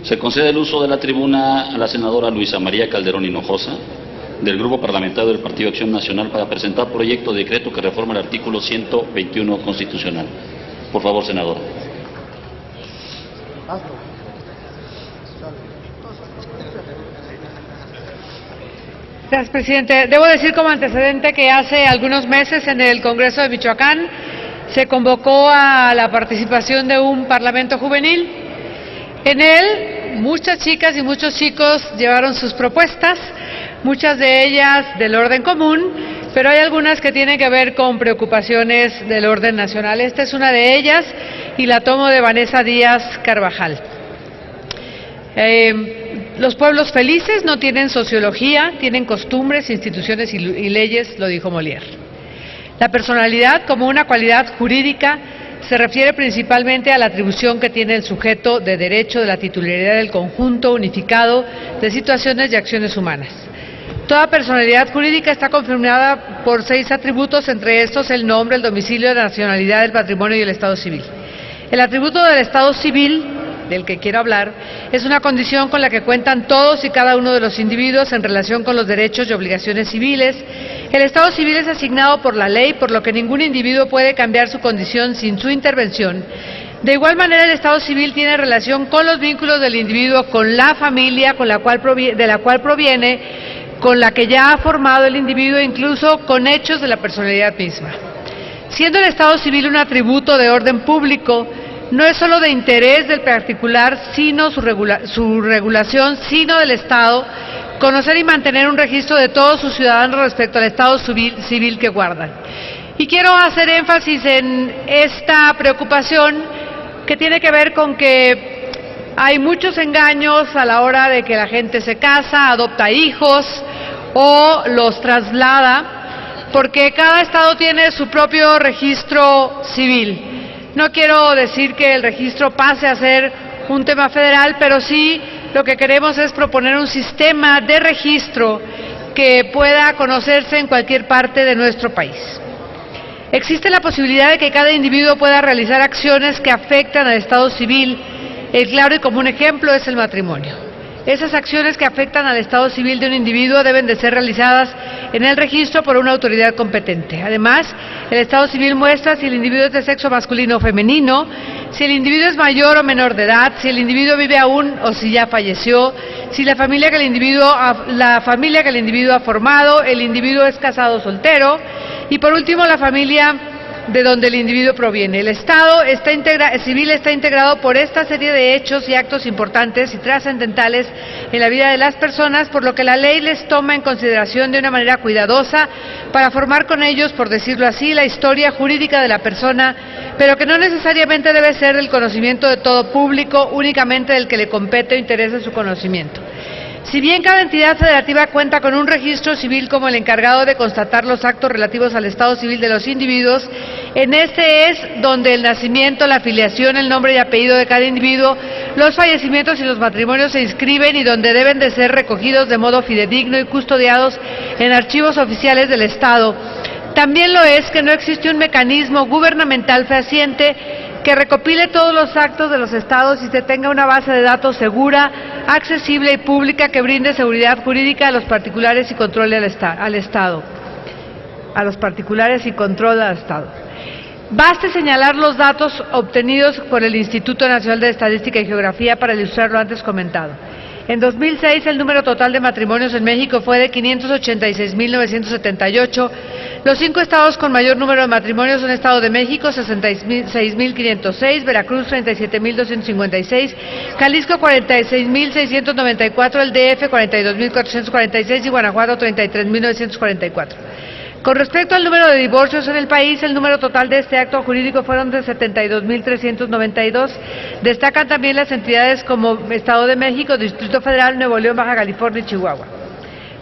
Se concede el uso de la tribuna a la senadora Luisa María Calderón Hinojosa, del Grupo Parlamentario del Partido Acción Nacional, para presentar proyecto de decreto que reforma el artículo 121 constitucional. Por favor, senadora. Gracias, presidente. Debo decir como antecedente que hace algunos meses en el Congreso de Michoacán se convocó a la participación de un parlamento juvenil. En él, muchas chicas y muchos chicos llevaron sus propuestas, muchas de ellas del orden común, pero hay algunas que tienen que ver con preocupaciones del orden nacional. Esta es una de ellas y la tomo de Vanessa Díaz Carvajal. Los pueblos felices no tienen sociología, tienen costumbres, instituciones y leyes, lo dijo Molière. La personalidad, como una cualidad jurídica, se refiere principalmente a la atribución que tiene el sujeto de derecho de la titularidad del conjunto unificado de situaciones y acciones humanas. Toda personalidad jurídica está confirmada por 6 atributos, entre estos el nombre, el domicilio, la nacionalidad, el patrimonio y el estado civil. El atributo del estado civil, del que quiero hablar, es una condición con la que cuentan todos y cada uno de los individuos en relación con los derechos y obligaciones civiles. El estado civil es asignado por la ley, por lo que ningún individuo puede cambiar su condición sin su intervención. De igual manera, el estado civil tiene relación con los vínculos del individuo con la familia de la cual proviene, con la que ya ha formado el individuo e incluso con hechos de la personalidad misma. Siendo el estado civil un atributo de orden público, no es solo de interés del particular, sino su regulación, sino del Estado, conocer y mantener un registro de todos sus ciudadanos respecto al estado civil que guardan. Y quiero hacer énfasis en esta preocupación que tiene que ver con que hay muchos engaños a la hora de que la gente se casa, adopta hijos o los traslada, porque cada estado tiene su propio registro civil. No quiero decir que el registro pase a ser un tema federal, pero sí lo que queremos es proponer un sistema de registro que pueda conocerse en cualquier parte de nuestro país. Existe la posibilidad de que cada individuo pueda realizar acciones que afectan al estado civil. El claro y común ejemplo es el matrimonio. Esas acciones que afectan al estado civil de un individuo deben de ser realizadas en el registro por una autoridad competente. Además, el estado civil muestra si el individuo es de sexo masculino o femenino, si el individuo es mayor o menor de edad, si el individuo vive aún o si ya falleció, si la familia que el individuo ha formado, el individuo es casado o soltero, y por último la familia de donde el individuo proviene. El Estado civil está integrado por esta serie de hechos y actos importantes y trascendentales en la vida de las personas, por lo que la ley les toma en consideración de una manera cuidadosa para formar con ellos, por decirlo así, la historia jurídica de la persona, pero que no necesariamente debe ser del conocimiento de todo público, únicamente del que le compete o interese su conocimiento. Si bien cada entidad federativa cuenta con un registro civil como el encargado de constatar los actos relativos al estado civil de los individuos, en este es donde el nacimiento, la afiliación, el nombre y apellido de cada individuo, los fallecimientos y los matrimonios se inscriben y donde deben de ser recogidos de modo fidedigno y custodiados en archivos oficiales del Estado. También lo es que no existe un mecanismo gubernamental fehaciente que recopile todos los actos de los estados y se tenga una base de datos segura, accesible y pública que brinde seguridad jurídica a los particulares y controle al Estado. Baste señalar los datos obtenidos por el Instituto Nacional de Estadística y Geografía para ilustrar lo antes comentado. En 2006, el número total de matrimonios en México fue de 586.978. Los 5 estados con mayor número de matrimonios son Estado de México, 66.506, Veracruz, 37.256, Jalisco, 46.694, el DF, 42.446 y Guanajuato, 33.944. Con respecto al número de divorcios en el país, el número total de este acto jurídico fueron de 72.392. Destacan también las entidades como Estado de México, Distrito Federal, Nuevo León, Baja California y Chihuahua.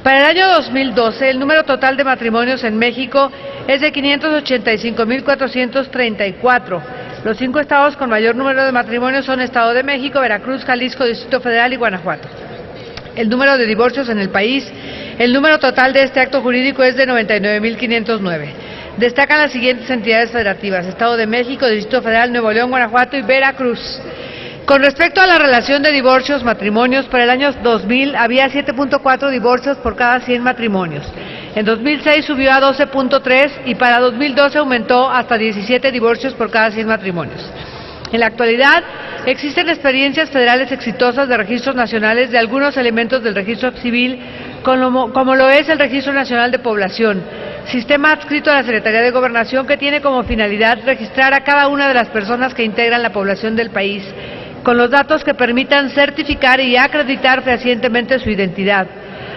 Para el año 2012, el número total de matrimonios en México es de 585.434. Los 5 estados con mayor número de matrimonios son Estado de México, Veracruz, Jalisco, Distrito Federal y Guanajuato. El número de divorcios en el país, el número total de este acto jurídico es de 99.509. Destacan las siguientes entidades federativas: Estado de México, Distrito Federal, Nuevo León, Guanajuato y Veracruz. Con respecto a la relación de divorcios, matrimonios, para el año 2000 había 7.4 divorcios por cada 100 matrimonios. En 2006 subió a 12.3 y para 2012 aumentó hasta 17 divorcios por cada 100 matrimonios. En la actualidad, existen experiencias federales exitosas de registros nacionales de algunos elementos del registro civil, como lo es el Registro Nacional de Población, sistema adscrito a la Secretaría de Gobernación que tiene como finalidad registrar a cada una de las personas que integran la población del país, con los datos que permitan certificar y acreditar fehacientemente su identidad.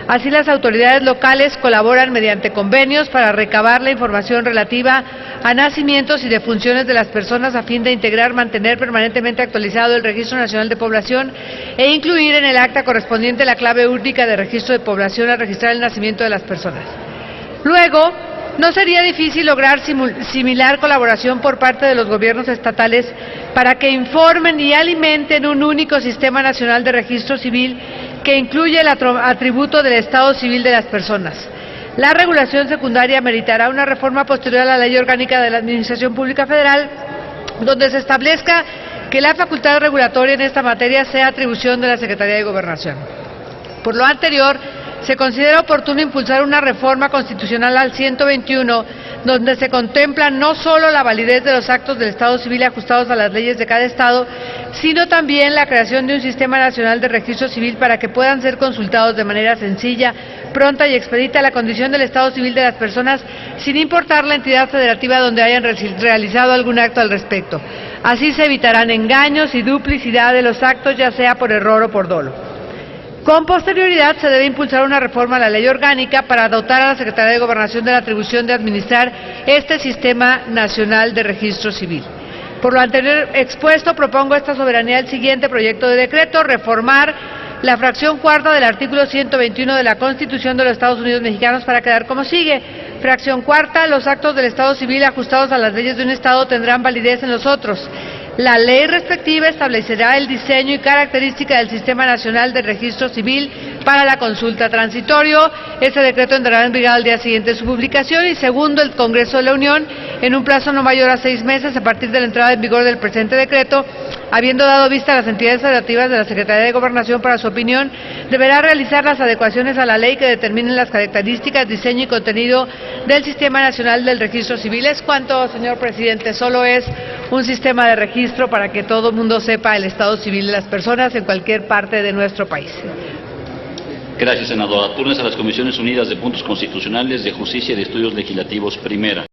Así, las autoridades locales colaboran mediante convenios para recabar la información relativa a nacimientos y defunciones de las personas a fin de integrar, mantener permanentemente actualizado el Registro Nacional de Población e incluir en el acta correspondiente la clave única de registro de población al registrar el nacimiento de las personas. Luego, no sería difícil lograr similar colaboración por parte de los gobiernos estatales para que informen y alimenten un único sistema nacional de registro civil que incluye el atributo del estado civil de las personas. La regulación secundaria meritará una reforma posterior a la Ley Orgánica de la Administración Pública Federal, donde se establezca que la facultad regulatoria en esta materia sea atribución de la Secretaría de Gobernación. Por lo anterior, se considera oportuno impulsar una reforma constitucional al 121, donde se contempla no solo la validez de los actos del Estado civil ajustados a las leyes de cada Estado, sino también la creación de un sistema nacional de registro civil para que puedan ser consultados de manera sencilla, pronta y expedita la condición del Estado civil de las personas, sin importar la entidad federativa donde hayan realizado algún acto al respecto. Así se evitarán engaños y duplicidad de los actos, ya sea por error o por dolo. Con posterioridad se debe impulsar una reforma a la Ley Orgánica para dotar a la Secretaría de Gobernación de la atribución de administrar este Sistema Nacional de Registro Civil. Por lo anterior expuesto, propongo a esta soberanía el siguiente proyecto de decreto: reformar la fracción cuarta del artículo 121 de la Constitución de los Estados Unidos Mexicanos para quedar como sigue. Fracción cuarta: los actos del Estado civil ajustados a las leyes de un Estado tendrán validez en los otros. La ley respectiva establecerá el diseño y característica del Sistema Nacional de Registro Civil para la consulta transitorio. Este decreto entrará en vigor al día siguiente de su publicación. Y segundo, el Congreso de la Unión, en un plazo no mayor a 6 meses a partir de la entrada en vigor del presente decreto, habiendo dado vista a las entidades federativas de la Secretaría de Gobernación para su opinión, deberá realizar las adecuaciones a la ley que determinen las características, diseño y contenido del Sistema Nacional del Registro Civil. Es cuanto, señor presidente. Solo es un sistema de registro para que todo el mundo sepa el estado civil de las personas en cualquier parte de nuestro país. Gracias, senadora. Turnos a las Comisiones Unidas de Puntos Constitucionales, de Justicia y de Estudios Legislativos. Primera.